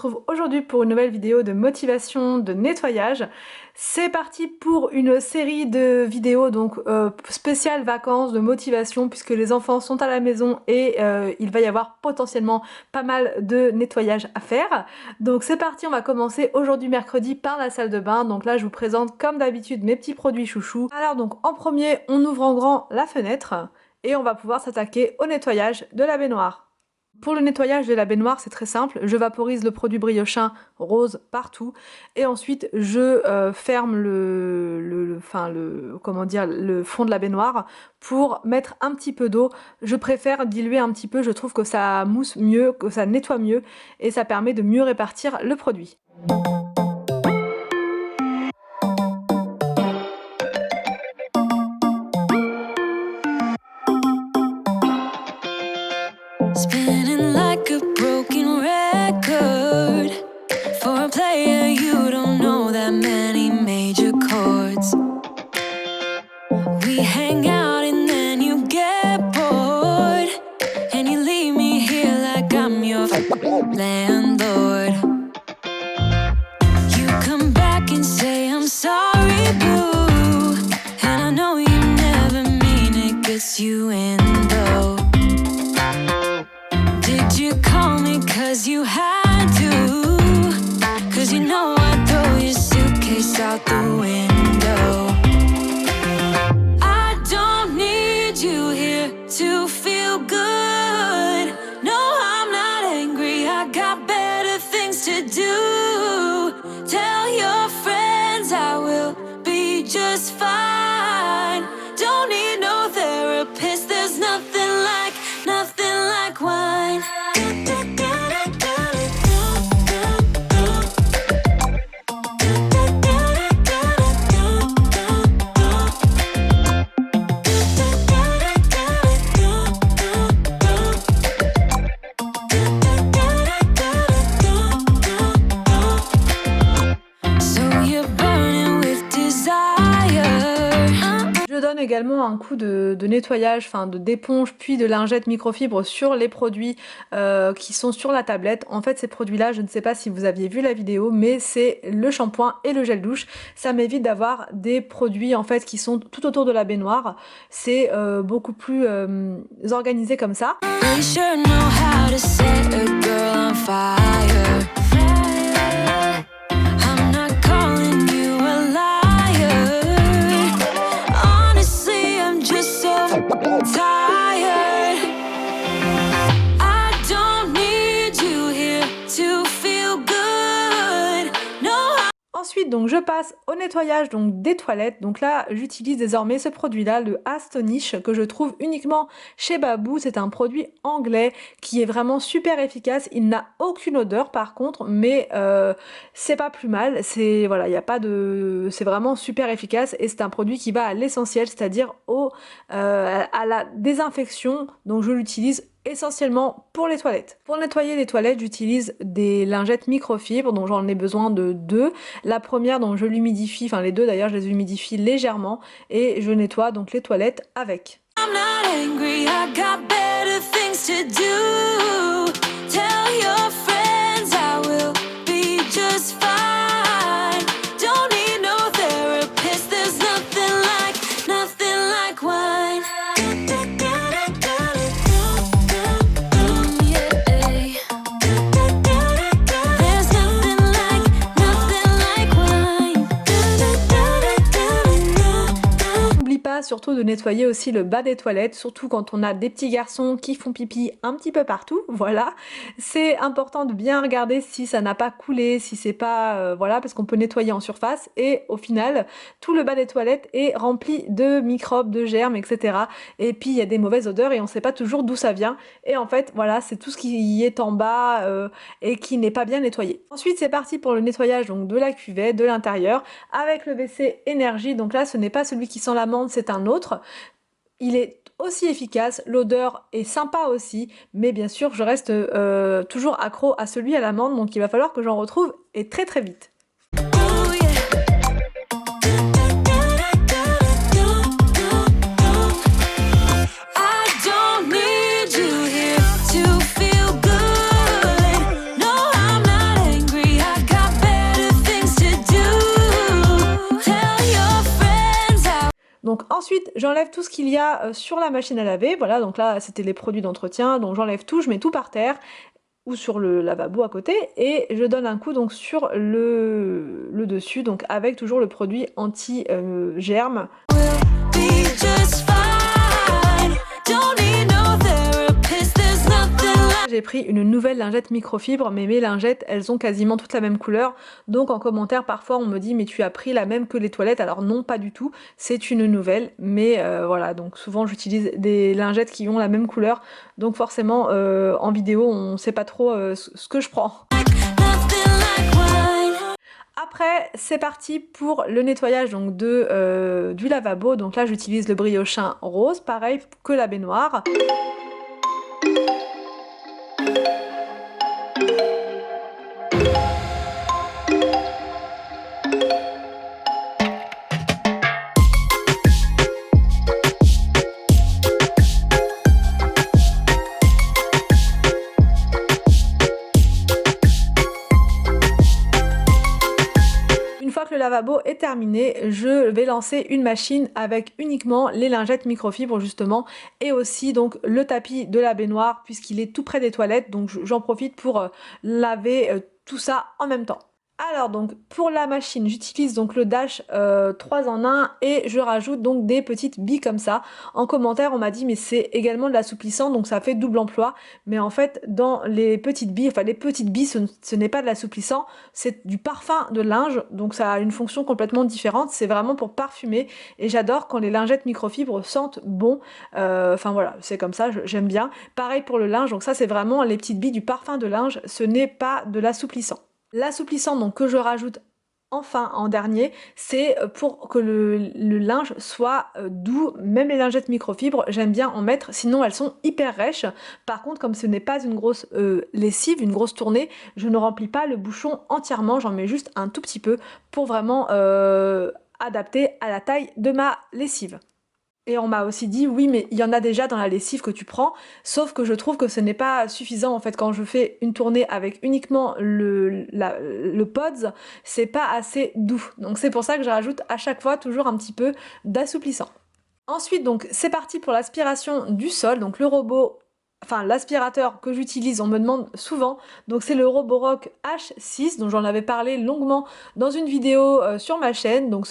retrouve aujourd'hui pour une nouvelle vidéo de motivation de nettoyage. C'est parti pour une série de vidéos donc spéciales vacances de motivation puisque les enfants sont à la maison et il va y avoir potentiellement pas mal de nettoyage à faire. Donc c'est parti, on va commencer aujourd'hui mercredi par la salle de bain. Donc là je vous présente comme d'habitude mes petits produits chouchous. Alors donc en premier on ouvre en grand la fenêtre et on va pouvoir s'attaquer au nettoyage de la baignoire. Pour le nettoyage de la baignoire, c'est très simple, je vaporise le produit Briochin rose partout et ensuite je ferme le fond de la baignoire pour mettre un petit peu d'eau. Je préfère diluer un petit peu, je trouve que ça mousse mieux, que ça nettoie mieux et ça permet de mieux répartir le produit. Spinning like a broken record. For a player, you don't know that many major chords. We hang out and then you get bored, and you leave me here like I'm your landlord. You come back and say I'm sorry, boo, and I know you never mean it, gets you in though. Did you call me cause you had to? Cause you know I'd throw your suitcase out the window. I don't need you here to feel good. No, I'm not angry, I got better things to do. Tell your friends I will be just fine. Don't need no therapist, there's nothing like wine. Je donne également un coup de nettoyage, d'éponge puis de lingette microfibre sur les produits qui sont sur la tablette. En fait ces produits là, je ne sais pas si vous aviez vu la vidéo, mais c'est le shampoing et le gel douche. Ça m'évite d'avoir des produits en fait qui sont tout autour de la baignoire. C'est beaucoup plus organisé comme ça. Ensuite donc je passe au nettoyage donc des toilettes. Donc là j'utilise désormais ce produit là, le Astonish, que je trouve uniquement chez Babou. C'est un produit anglais qui est vraiment super efficace. Il n'a aucune odeur par contre, mais c'est pas plus mal. C'est voilà, il y a pas de, c'est vraiment super efficace et c'est un produit qui va à l'essentiel, c'est-à-dire à la désinfection. Donc je l'utilise essentiellement pour les toilettes. Pour nettoyer les toilettes, j'utilise des lingettes microfibres, donc j'en ai besoin de 2. La première, donc je l'humidifie, enfin les deux d'ailleurs, je les humidifie légèrement et je nettoie donc les toilettes avec. I'm not angry, I got better things to do. Tell your friends I will be just fine. Don't need no therapist, there's nothing like wine. Surtout de nettoyer aussi le bas des toilettes, surtout quand on a des petits garçons qui font pipi un petit peu partout. Voilà, c'est important de bien regarder si ça n'a pas coulé, si c'est pas voilà, parce qu'on peut nettoyer en surface et au final tout le bas des toilettes est rempli de microbes, de germes, etc. Et puis il y a des mauvaises odeurs et on sait pas toujours d'où ça vient, et en fait voilà, c'est tout ce qui est en bas et qui n'est pas bien nettoyé. Ensuite c'est parti pour le nettoyage donc de la cuvette, de l'intérieur, avec le WC Énergie. Donc là ce n'est pas celui qui sent l'amande, c'est un autre. Il est aussi efficace, l'odeur est sympa aussi, mais bien sûr je reste toujours accro à celui à l'amande, donc il va falloir que j'en retrouve et très très vite. No, I'm not angry. Donc ensuite, j'enlève tout ce qu'il y a sur la machine à laver. Voilà, donc là, c'était les produits d'entretien. Donc j'enlève tout, je mets tout par terre ou sur le lavabo à côté et je donne un coup donc sur le dessus, donc avec toujours le produit anti-germes. Be just fine. Don't need no therapist, there's nothing like. J'ai pris une nouvelle lingette microfibre, mais mes lingettes, elles ont quasiment toutes la même couleur. Donc en commentaire, parfois on me dit mais tu as pris la même que les toilettes. Alors non, pas du tout, c'est une nouvelle. Mais voilà, donc souvent j'utilise des lingettes qui ont la même couleur. Donc forcément, en vidéo, on sait pas trop ce que je prends. Nothing like wine. Après, c'est parti pour le nettoyage donc du lavabo. Donc là, j'utilise le briochin rose, pareil que la baignoire. Une fois que le lavabo est terminé, je vais lancer une machine avec uniquement les lingettes microfibres justement et aussi donc le tapis de la baignoire puisqu'il est tout près des toilettes, donc j'en profite pour laver tout ça en même temps. Alors donc pour la machine, j'utilise donc le Dash 3 en 1 et je rajoute donc des petites billes comme ça. En commentaire, on m'a dit mais c'est également de l'assouplissant donc ça fait double emploi. Mais en fait, dans les petites billes, ce n'est pas de l'assouplissant, c'est du parfum de linge. Donc ça a une fonction complètement différente. C'est vraiment pour parfumer et j'adore quand les lingettes microfibres sentent bon. Enfin voilà, c'est comme ça, j'aime bien. Pareil pour le linge, donc ça c'est vraiment les petites billes du parfum de linge, ce n'est pas de l'assouplissant. L'assouplissant donc que je rajoute enfin en dernier, c'est pour que le linge soit doux, même les lingettes microfibres, j'aime bien en mettre, sinon elles sont hyper rêches. Par contre, comme ce n'est pas une grosse lessive, une grosse tournée, je ne remplis pas le bouchon entièrement, j'en mets juste un tout petit peu pour vraiment adapter à la taille de ma lessive. Et on m'a aussi dit oui mais il y en a déjà dans la lessive que tu prends, sauf que je trouve que ce n'est pas suffisant en fait quand je fais une tournée avec uniquement le pods, c'est pas assez doux. Donc c'est pour ça que je rajoute à chaque fois toujours un petit peu d'assouplissant. Ensuite donc c'est parti pour l'aspiration du sol, donc le robot, enfin l'aspirateur que j'utilise, on me demande souvent, donc c'est le Roborock H6 dont j'en avais parlé longuement dans une vidéo sur ma chaîne, donc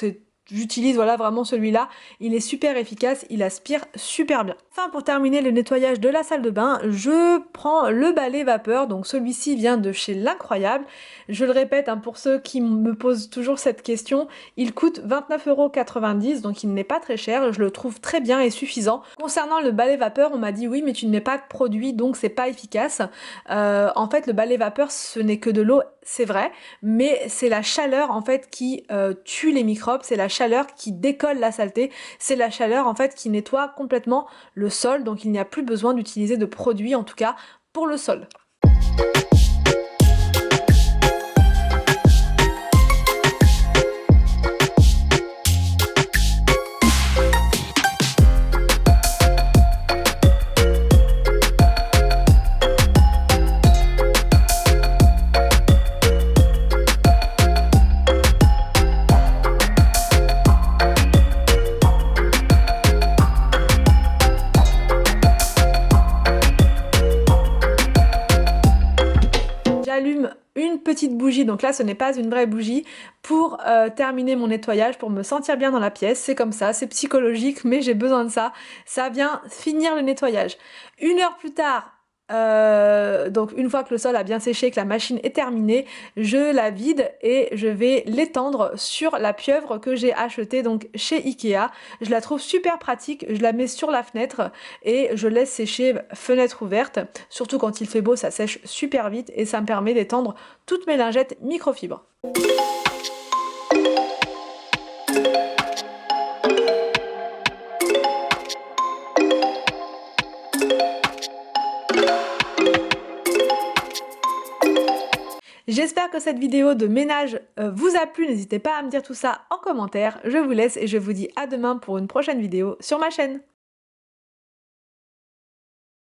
j'utilise voilà vraiment celui-là, il est super efficace, il aspire super bien. Enfin pour terminer le nettoyage de la salle de bain, je prends le balai vapeur, donc celui-ci vient de chez L'Incroyable. Je le répète hein, pour ceux qui me posent toujours cette question, il coûte 29,90 €, donc il n'est pas très cher, je le trouve très bien et suffisant. Concernant le balai vapeur, on m'a dit oui mais tu ne mets pas de produit donc c'est pas efficace. En fait le balai vapeur ce n'est que de l'eau, c'est vrai, mais c'est la chaleur en fait qui tue les microbes, c'est la chaleur qui décolle la saleté, c'est la chaleur en fait qui nettoie complètement le sol, donc il n'y a plus besoin d'utiliser de produits en tout cas pour le sol. J'allume une petite bougie, donc là ce n'est pas une vraie bougie, pour terminer mon nettoyage, pour me sentir bien dans la pièce. C'est comme ça, c'est psychologique, mais j'ai besoin de ça. Ça vient finir le nettoyage. 1 heure plus tard, donc une fois que le sol a bien séché, que la machine est terminée, je la vide et je vais l'étendre sur la pieuvre que j'ai achetée donc chez Ikea. Je la trouve super pratique, je la mets sur la fenêtre et je laisse sécher fenêtre ouverte. Surtout quand il fait beau, ça sèche super vite et ça me permet d'étendre toutes mes lingettes microfibres. J'espère que cette vidéo de ménage vous a plu, n'hésitez pas à me dire tout ça en commentaire. Je vous laisse et je vous dis à demain pour une prochaine vidéo sur ma chaîne.